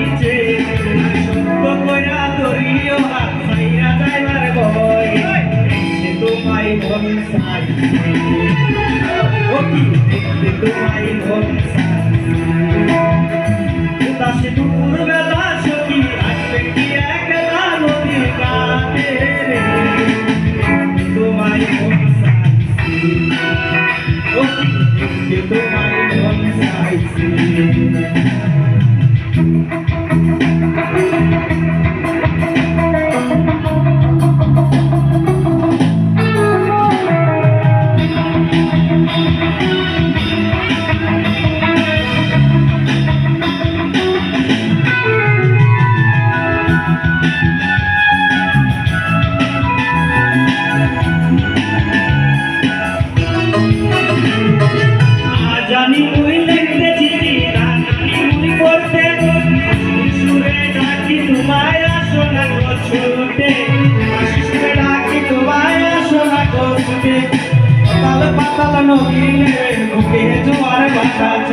হইছে সত্য কইরা ধরিও হাত ছাইরা যাইবার ভয় দেখতে তোমায় মন চাইছে ও কি দেখতে তোমায় মন চাইছে উদাসী দুপুরবেলা সখী আসবে কি একলা নদীর ঘাটে রে তোমায় মন চাইছে ও কি দেখতে তোমায় মন চাইছে জানি তুই লিখতে চিঠি জানি তুই করতে সুরে ডাকি তোমায় আসো না গো ছুটে সুরে ডাকি তোমায় আসো না গো ছুটে পাতাল পাতাল নদীর বুকে জোয়ার বাতাস